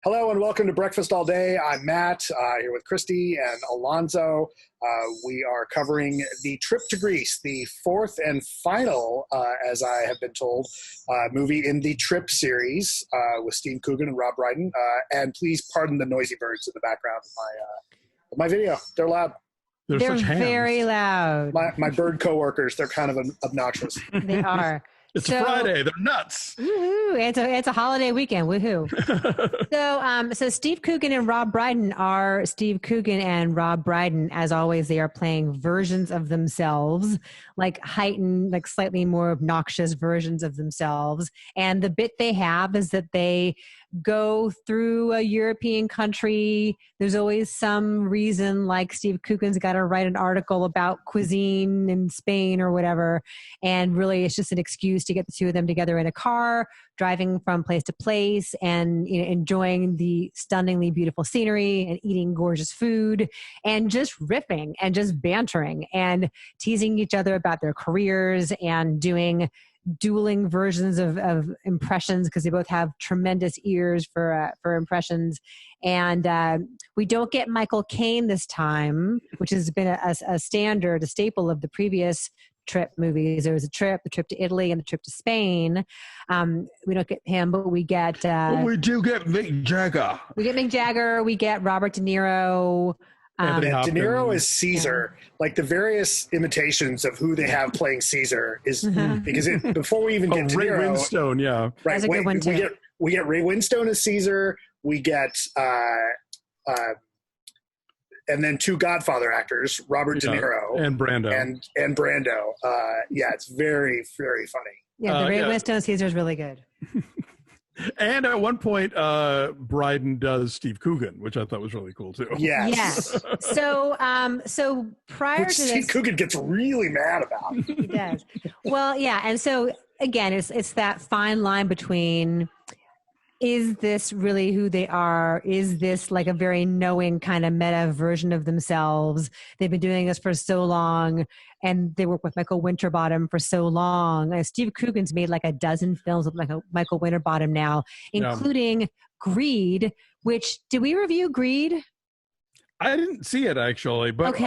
Hello and welcome to Breakfast All Day. I'm Matt, here with Christy and Alonso. We are covering the trip to Greece, the fourth and final, as I have been told, movie in the Trip series with Steve Coogan and Rob Brydon. And please pardon the noisy birds in the background of my video. They're loud. They're very loud. My bird coworkers, they're kind of obnoxious. They are. It's a Friday. They're nuts. Woohoo. It's a holiday weekend. Woohoo. So Steve Coogan and Rob Brydon are Steve Coogan and Rob Brydon. As always, they are playing versions of themselves, like heightened, like slightly more obnoxious versions of themselves. And the bit they have is that they go through a European country. There's always some reason, like Steve Coogan's got to write an article about cuisine in Spain or whatever. And really, it's just an excuse to get the two of them together in a car, driving from place to place and enjoying the stunningly beautiful scenery and eating gorgeous food and just riffing and just bantering and teasing each other about their careers and doing dueling versions of impressions because they both have tremendous ears for impressions. And we don't get Michael Caine this time, which has been a standard, a staple of the previous Trip movies. There was the trip to Italy and the trip to Spain. We don't get him, but we get... we do get Mick Jagger. We get Mick Jagger. We get Robert De Niro. De Niro is Caesar. Yeah. Like the various imitations of who they have playing Caesar is because before we even get De Niro, Ray Winstone, yeah, right. That's a good one too. We get Ray Winstone as Caesar. We get and then two Godfather actors, Robert De Niro and Brando, and Brando. It's very, very funny. Yeah, the Ray Winstone Caesar is really good. And at one point, Brydon does Steve Coogan, which I thought was really cool too. Yes. So prior to this, Steve Coogan gets really mad about. He does. Well, yeah, and so again, it's that fine line between, is this really who they are? Is this like a very knowing kind of meta version of themselves? They've been doing this for so long, and they work with Michael Winterbottom for so long. Steve Coogan's made like a dozen films with Michael Winterbottom now, including Greed, which, did we review Greed? I didn't see it actually, but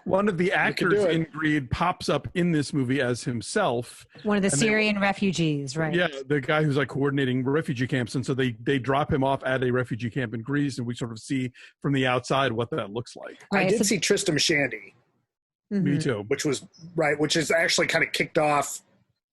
one of the actors in Greed pops up in this movie as himself. One of the Syrian refugees, right? Yeah, the guy who's like coordinating refugee camps. And so they drop him off at a refugee camp in Greece, and we sort of see from the outside what that looks like. Right, I did see Tristram Shandy. Me too. Which is actually kind of kicked off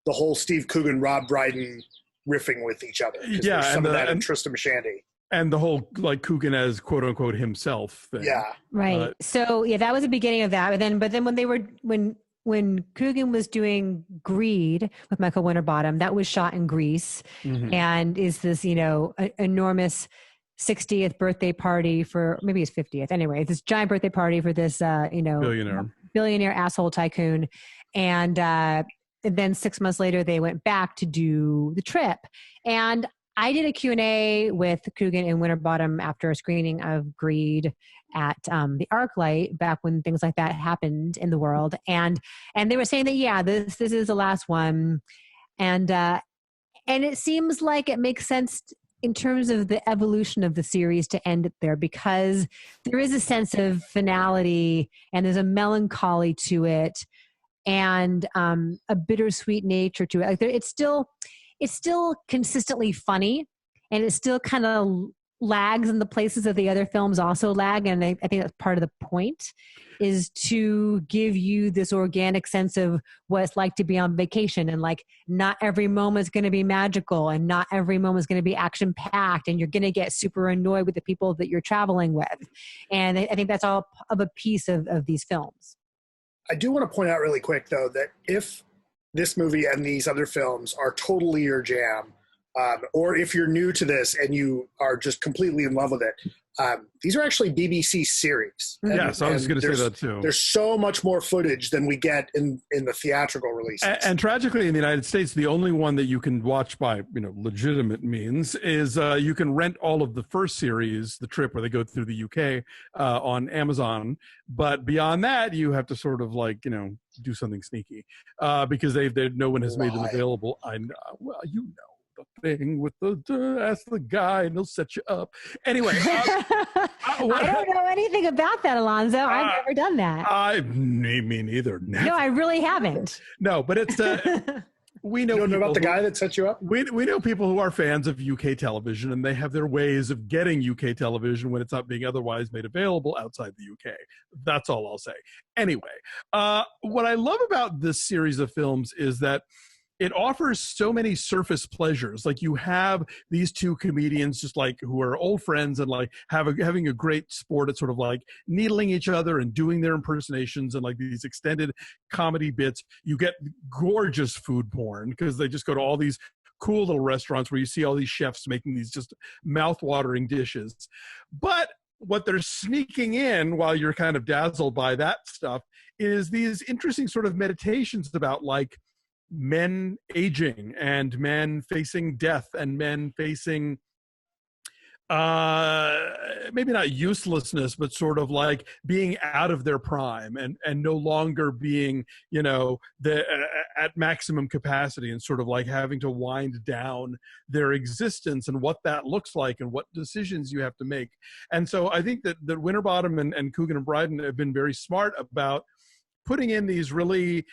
the whole Steve Coogan, Rob Brydon riffing with each other. Yeah, some of that in Tristram Shandy. And the whole like Coogan as quote unquote himself thing. Yeah. Right. So that was the beginning of that. But then when Coogan was doing Greed with Michael Winterbottom, that was shot in Greece and is this, enormous 60th birthday party for, maybe it's 50th. Anyway, this giant birthday party for this, billionaire asshole tycoon. And then 6 months later, they went back to do the trip. And I did a Q&A with Coogan and Winterbottom after a screening of Greed at the ArcLight back when things like that happened in the world. And they were saying that, this is the last one. And it seems like it makes sense in terms of the evolution of the series to end it there, because there is a sense of finality and there's a melancholy to it and a bittersweet nature to it. Like it's still consistently funny, and it still kind of lags in the places that the other films also lag. And I think that's part of the point, is to give you this organic sense of what it's like to be on vacation. And like, not every moment is going to be magical, and not every moment is going to be action packed, and you're going to get super annoyed with the people that you're traveling with. And I think that's all of a piece of these films. I do want to point out really quick though, that if this movie and these other films are totally your jam, or if you're new to this and you are just completely in love with it, these are actually BBC series. Yes, I was going to say that too. There's so much more footage than we get in the theatrical releases. And tragically, in the United States, the only one that you can watch by legitimate means is you can rent all of the first series, The Trip, where they go through the UK, on Amazon. But beyond that, you have to sort of do something sneaky because no one has made them available. Well, the thing with the ask the guy and he'll set you up. Anyway, I don't know anything about that, Alonso. I've never done that. Me neither. Never. No, I really haven't. No, but it's we know, you don't know about the guy that set you up. We know people who are fans of UK television, and they have their ways of getting UK television when it's not being otherwise made available outside the UK. That's all I'll say. Anyway, what I love about this series of films is that it offers so many surface pleasures. Like, you have these two comedians just like who are old friends and like having a great sport at sort of like needling each other and doing their impersonations and like these extended comedy bits. You get gorgeous food porn because they just go to all these cool little restaurants where you see all these chefs making these just mouth-watering dishes. But what they're sneaking in while you're kind of dazzled by that stuff is these interesting sort of meditations about like men aging and men facing death and men facing maybe not uselessness, but sort of like being out of their prime and no longer being, you know, at maximum capacity, and sort of like having to wind down their existence and what that looks like and what decisions you have to make. And so I think that Winterbottom and Coogan and Brydon have been very smart about putting in these really,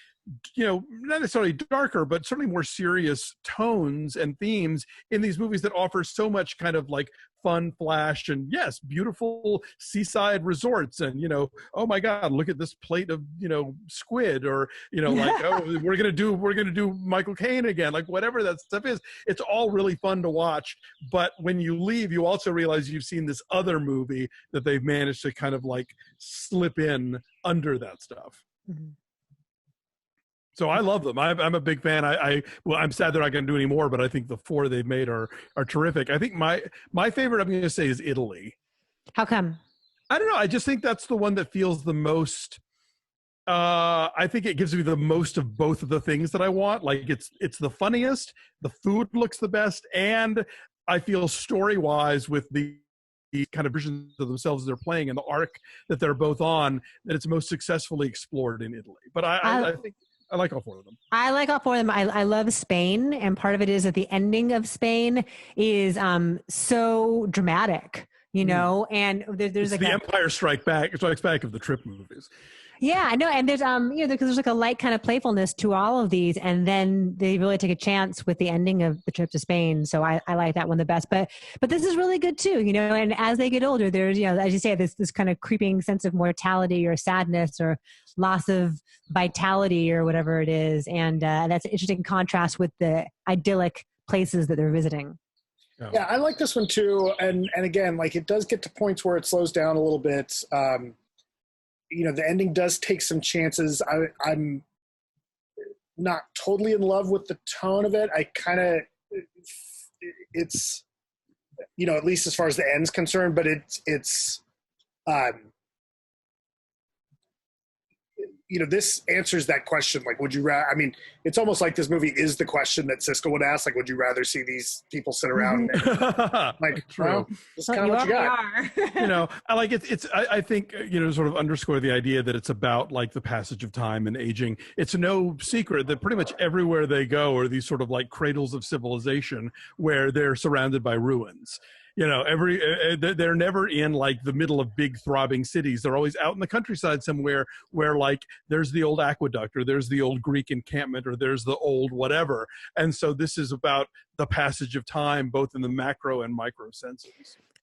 you know, not necessarily darker, but certainly more serious tones and themes in these movies that offer so much kind of like fun flash and, yes, beautiful seaside resorts and, you know, oh my God, look at this plate of, you know, squid, or, you know, like, oh, we're gonna do Michael Caine again, like whatever that stuff is. It's all really fun to watch, but when you leave, you also realize you've seen this other movie that they've managed to kind of like slip in under that stuff. Mm-hmm. So I love them. I'm a big fan. I'm sad they're not going to do any more, but I think the four they've made are terrific. I think my favorite, I'm going to say, is Italy. How come? I don't know. I just think that's the one that feels the most. I think it gives me the most of both of the things that I want. Like it's the funniest, the food looks the best, and I feel story-wise with the kind of versions of themselves they're playing and the arc that they're both on, that it's most successfully explored in Italy. But I think I like all four of them. I like all four of them. I love Spain, and part of it is that the ending of Spain is so dramatic, you know, and there's like the Empire Strikes Back of the Trip movies. Yeah, I know. And there's, you know, because there's like a light kind of playfulness to all of these. And then they really take a chance with the ending of the trip to Spain. So I like that one the best. But this is really good too, you know, and as they get older, there's, you know, as you say, this kind of creeping sense of mortality or sadness or loss of vitality or whatever it is. And that's an interesting contrast with the idyllic places that they're visiting. Yeah, I like this one too. And again, like it does get to points where it slows down a little bit. You know, the ending does take some chances. I'm not totally in love with the tone of it. I kind of, it's, you know, at least as far as the end's concerned, but it's you know, this answers that question. Like, would you rather, I mean, it's almost like this movie is the question that Siskel would ask. Like, would you rather see these people sit around and, like, well, this is kind of what you got. You know, I like it. I think, you know, sort of underscore the idea that it's about like the passage of time and aging. It's no secret that pretty much everywhere they go are these sort of like cradles of civilization where they're surrounded by ruins. You know, they're never in like the middle of big throbbing cities. They're always out in the countryside somewhere where like there's the old aqueduct or there's the old Greek encampment or there's the old whatever. And so this is about the passage of time, both in the macro and micro senses.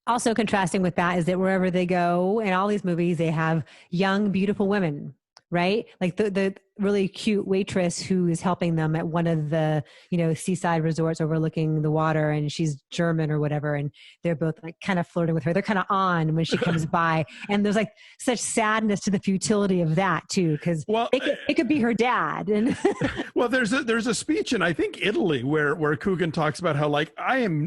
Also contrasting with that is that wherever they go in all these movies, they have young, beautiful women, right? Like the really cute waitress who is helping them at one of the, you know, seaside resorts overlooking the water, and she's German or whatever. And they're both like kind of flirting with her. They're kind of on when she comes by. And there's like such sadness to the futility of that too. Cause it could be her dad. And well, there's a speech in, I think, Italy where Coogan talks about how like,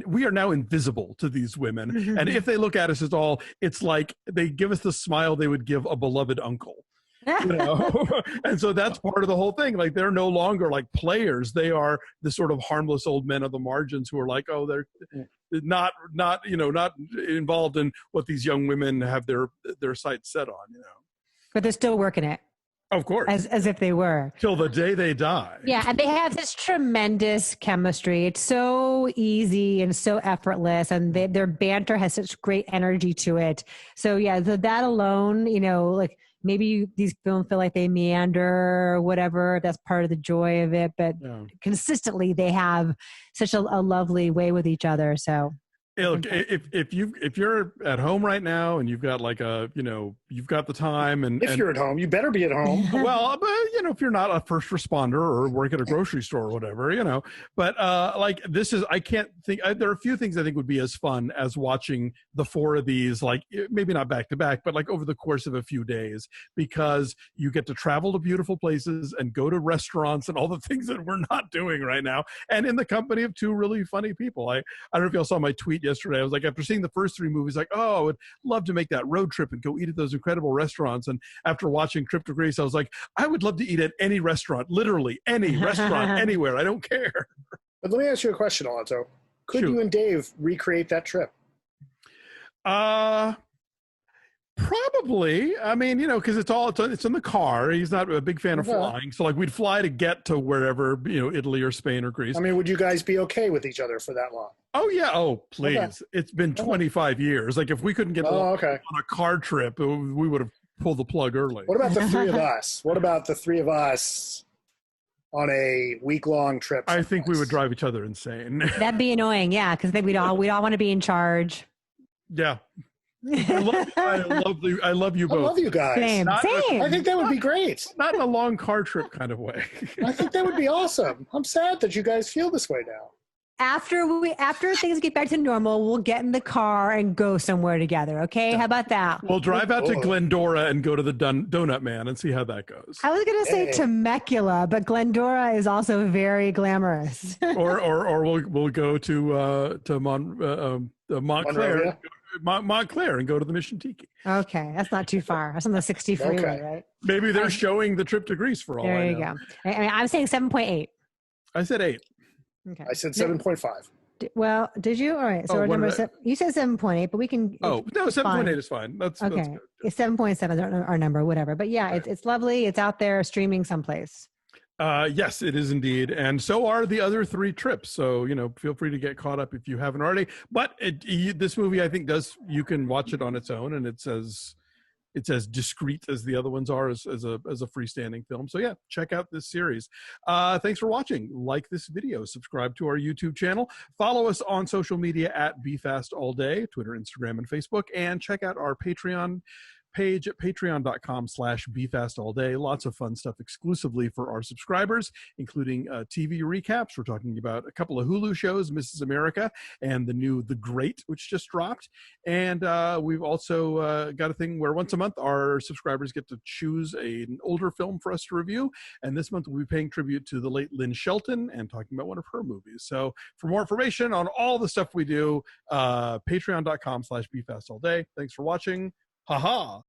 we are now invisible to these women. Mm-hmm. And if they look at us at all, it's like they give us the smile they would give a beloved uncle. You know, and so that's part of the whole thing. Like they're no longer like players; they are the sort of harmless old men of the margins who are like, oh, they're not you know, not involved in what these young women have their sights set on. You know, but they're still working it. Of course. as if they were. Till the day they die. Yeah, and they have this tremendous chemistry. It's so easy and so effortless, and their banter has such great energy to it. So yeah, that alone, like maybe these films feel like they meander or whatever. That's part of the joy of it. But consistently, they have such a lovely way with each other. So. Hey, look, if you're at home right now and you've got you've got the time and you're at home, you better be at home. Well, but if you're not a first responder or work at a grocery store or whatever, but like this is, I can't think, there are a few things I think would be as fun as watching the four of these, like maybe not back to back, but like over the course of a few days, because you get to travel to beautiful places and go to restaurants and all the things that we're not doing right now. And in the company of two really funny people. I don't know if y'all saw my tweet yesterday. I was like, after seeing the first three movies, like, oh, I would love to make that road trip and go eat at those incredible restaurants. And after watching Trip to Greece, I was like, I would love to eat at any restaurant, literally any restaurant, anywhere. I don't care. But let me ask you a question, Alonso. Could you and Dave recreate that trip? Probably. I mean, because it's in the car. He's not a big fan of flying, so like we'd fly to get to wherever, Italy or Spain or Greece. I mean, would you guys be okay with each other for that long? Oh yeah. Oh please. Okay. It's been 25 years. Like if we couldn't get on a car trip, we would have pulled the plug early. What about the three of us? What about the three of us on a week-long trip? I think we would drive each other insane. That'd be annoying, yeah, because we'd all want to be in charge. Yeah. I love you both. I love you guys. Same. I think that would be great. Not in a long car trip kind of way. I think that would be awesome. I'm sad that you guys feel this way now. After things get back to normal, we'll get in the car and go somewhere together. Okay, how about that? We'll drive out to Glendora and go to the Donut Man and see how that goes. I was going to say Temecula, but Glendora is also very glamorous. or we'll go to Montclair. Montclair and go to the Mission Tiki. Okay, that's not too far. That's on the 60 freeway, right? Maybe they're showing the Trip to Greece for all I know. There you go. I'm saying 7.8. I said 8. Okay. I said 7.5. Well, did you? All right. So our number you said 7.8, but we can. Oh no, 7.8 is fine. That's okay. That's good. It's 7.7 our number, whatever. But yeah, it's lovely. It's out there streaming someplace. Yes, it is indeed, and so are the other three trips. So feel free to get caught up if you haven't already. But this movie, I think, you can watch it on its own, and it's as discreet as the other ones are as a freestanding film. So yeah, check out this series. Thanks for watching. Like this video, subscribe to our YouTube channel, follow us on social media at BeFastAllDay, Twitter, Instagram, and Facebook, and check out our Patreon page at patreon.com/BeFastAllDay. Lots of fun stuff exclusively for our subscribers, including TV recaps. We're talking about a couple of Hulu shows, Mrs. America and the new The Great, which just dropped. And we've also got a thing where once a month our subscribers get to choose an older film for us to review. And this month we'll be paying tribute to the late Lynn Shelton and talking about one of her movies. So for more information on all the stuff we do, patreon.com/BeFastAllDay. Thanks for watching. Ha ha.